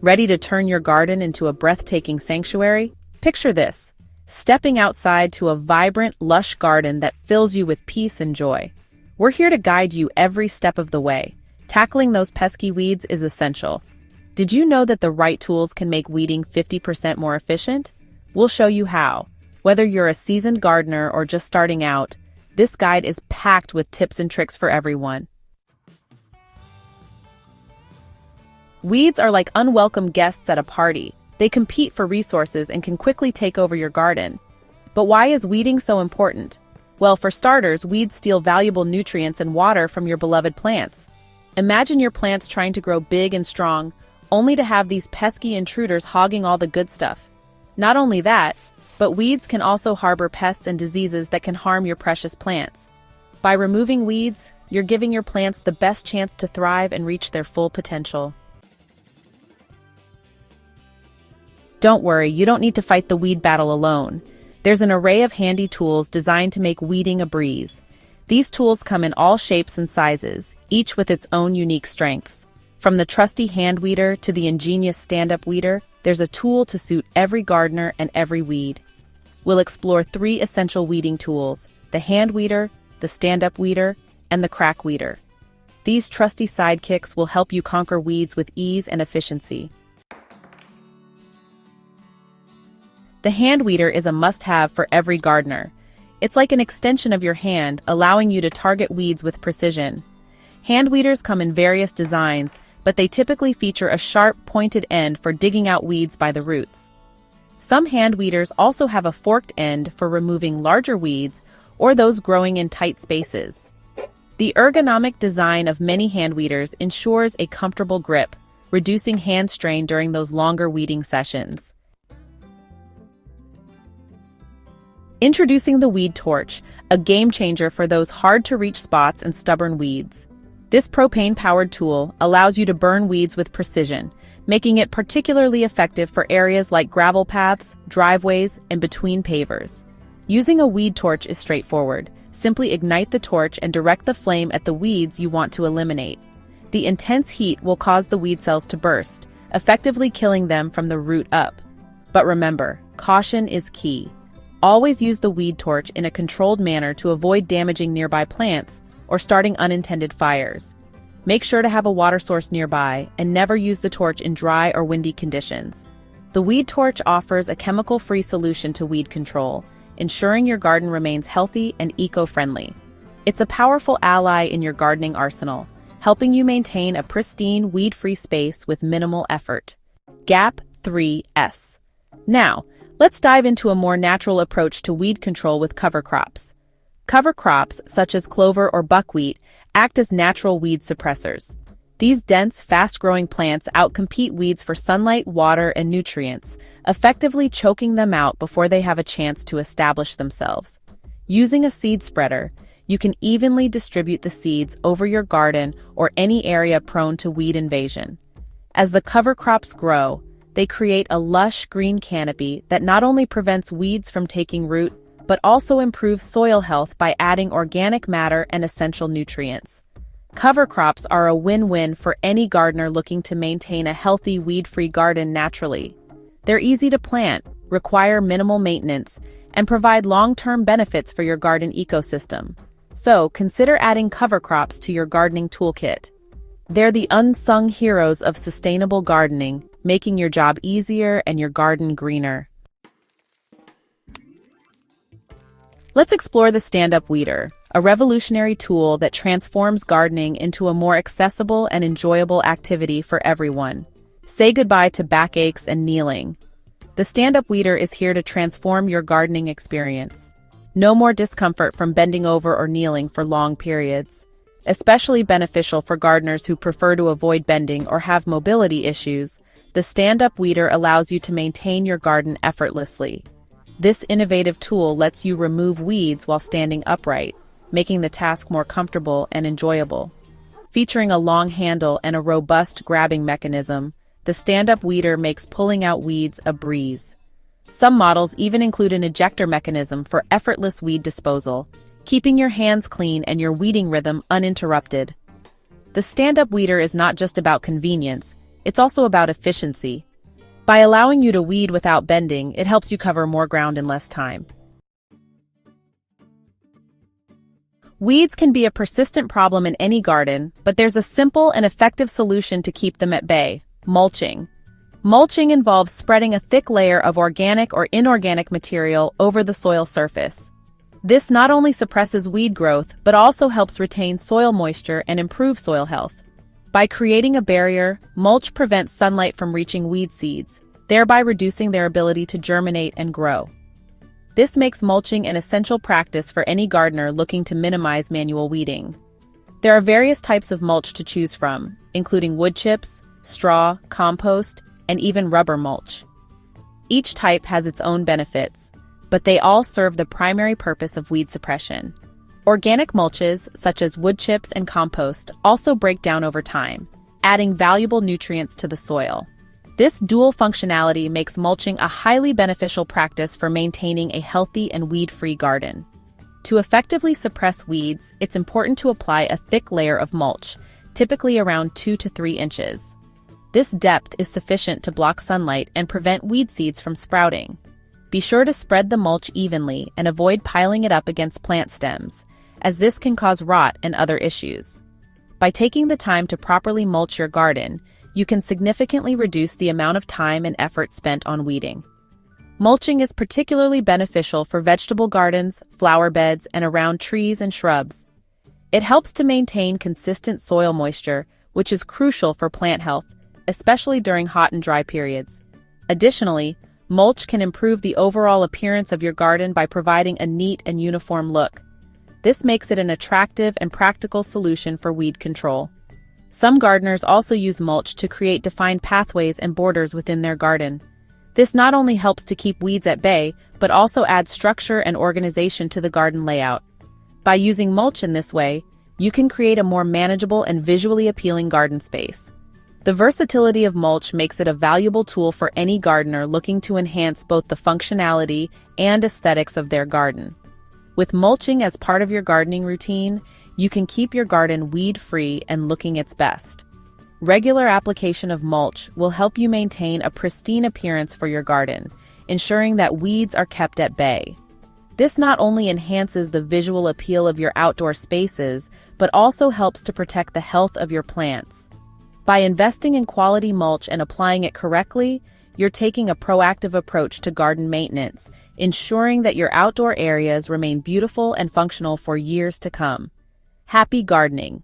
Ready to turn your garden into a breathtaking sanctuary? Picture this: stepping outside to a vibrant, lush garden that fills you with peace and joy. We're here to guide you every step of the way. Tackling those pesky weeds is essential. Did you know that the right tools can make weeding 50% more efficient? We'll show you how. Whether you're a seasoned gardener or just starting out, this guide is packed with tips and tricks for everyone. Weeds are like unwelcome guests at a party. They compete for resources and can quickly take over your garden. But why is weeding so important? Well, for starters, weeds steal valuable nutrients and water from your beloved plants. Imagine your plants trying to grow big and strong, only to have these pesky intruders hogging all the good stuff. Not only that, but weeds can also harbor pests and diseases that can harm your precious plants. By removing weeds, you're giving your plants the best chance to thrive and reach their full potential. Don't worry, you don't need to fight the weed battle alone. There's an array of handy tools designed to make weeding a breeze. These tools come in all shapes and sizes, each with its own unique strengths. From the trusty hand weeder to the ingenious stand-up weeder, there's a tool to suit every gardener and every weed. We'll explore 3 essential weeding tools: the hand weeder, the stand-up weeder, and the crack weeder. These trusty sidekicks will help you conquer weeds with ease and efficiency. The hand weeder is a must-have for every gardener. It's like an extension of your hand, allowing you to target weeds with precision. Hand weeders come in various designs, but they typically feature a sharp, pointed end for digging out weeds by the roots. Some hand weeders also have a forked end for removing larger weeds or those growing in tight spaces. The ergonomic design of many hand weeders ensures a comfortable grip, reducing hand strain during those longer weeding sessions. Introducing the weed torch, a game changer for those hard-to-reach spots and stubborn weeds. This propane-powered tool allows you to burn weeds with precision, making it particularly effective for areas like gravel paths, driveways, and between pavers. Using a weed torch is straightforward. Simply ignite the torch and direct the flame at the weeds you want to eliminate. The intense heat will cause the weed cells to burst, effectively killing them from the root up. But remember, caution is key. Always use the weed torch in a controlled manner to avoid damaging nearby plants or starting unintended fires. Make sure to have a water source nearby and never use the torch in dry or windy conditions. The weed torch offers a chemical-free solution to weed control, ensuring your garden remains healthy and eco-friendly. It's a powerful ally in your gardening arsenal, helping you maintain a pristine, weed-free space with minimal effort. Gap 3S. Now, let's dive into a more natural approach to weed control with cover crops. Cover crops, such as clover or buckwheat, act as natural weed suppressors. These dense, fast-growing plants outcompete weeds for sunlight, water, and nutrients, effectively choking them out before they have a chance to establish themselves. Using a seed spreader, you can evenly distribute the seeds over your garden or any area prone to weed invasion. As the cover crops grow, they create a lush green canopy that not only prevents weeds from taking root, but also improves soil health by adding organic matter and essential nutrients. Cover crops are a win-win for any gardener looking to maintain a healthy, weed-free garden naturally. They're easy to plant, require minimal maintenance, and provide long-term benefits for your garden ecosystem. So, consider adding cover crops to your gardening toolkit. They're the unsung heroes of sustainable gardening, making your job easier and your garden greener. Let's explore the stand-up weeder, a revolutionary tool that transforms gardening into a more accessible and enjoyable activity for everyone. Say goodbye to backaches and kneeling. The stand-up weeder is here to transform your gardening experience. No more discomfort from bending over or kneeling for long periods. Especially beneficial for gardeners who prefer to avoid bending or have mobility issues, the stand-up weeder allows you to maintain your garden effortlessly. This innovative tool lets you remove weeds while standing upright, making the task more comfortable and enjoyable. Featuring a long handle and a robust grabbing mechanism, the stand-up weeder makes pulling out weeds a breeze. Some models even include an ejector mechanism for effortless weed disposal, keeping your hands clean and your weeding rhythm uninterrupted. The stand-up weeder is not just about convenience, it's also about efficiency. By allowing you to weed without bending, it helps you cover more ground in less time. Weeds can be a persistent problem in any garden, but there's a simple and effective solution to keep them at bay: mulching. Mulching involves spreading a thick layer of organic or inorganic material over the soil surface. This not only suppresses weed growth, but also helps retain soil moisture and improve soil health. By creating a barrier, mulch prevents sunlight from reaching weed seeds, thereby reducing their ability to germinate and grow. This makes mulching an essential practice for any gardener looking to minimize manual weeding. There are various types of mulch to choose from, including wood chips, straw, compost, and even rubber mulch. Each type has its own benefits, but they all serve the primary purpose of weed suppression. Organic mulches, such as wood chips and compost, also break down over time, adding valuable nutrients to the soil. This dual functionality makes mulching a highly beneficial practice for maintaining a healthy and weed-free garden. To effectively suppress weeds, it's important to apply a thick layer of mulch, typically around 2 to 3 inches. This depth is sufficient to block sunlight and prevent weed seeds from sprouting. Be sure to spread the mulch evenly and avoid piling it up against plant stems, as this can cause rot and other issues. By taking the time to properly mulch your garden, you can significantly reduce the amount of time and effort spent on weeding. Mulching is particularly beneficial for vegetable gardens, flower beds, and around trees and shrubs. It helps to maintain consistent soil moisture, which is crucial for plant health, especially during hot and dry periods. Additionally, mulch can improve the overall appearance of your garden by providing a neat and uniform look. This makes it an attractive and practical solution for weed control. Some gardeners also use mulch to create defined pathways and borders within their garden. This not only helps to keep weeds at bay, but also adds structure and organization to the garden layout. By using mulch in this way, you can create a more manageable and visually appealing garden space. The versatility of mulch makes it a valuable tool for any gardener looking to enhance both the functionality and aesthetics of their garden. With mulching as part of your gardening routine, you can keep your garden weed-free and looking its best. Regular application of mulch will help you maintain a pristine appearance for your garden, ensuring that weeds are kept at bay. This not only enhances the visual appeal of your outdoor spaces, but also helps to protect the health of your plants. By investing in quality mulch and applying it correctly, you're taking a proactive approach to garden maintenance, ensuring that your outdoor areas remain beautiful and functional for years to come. Happy gardening!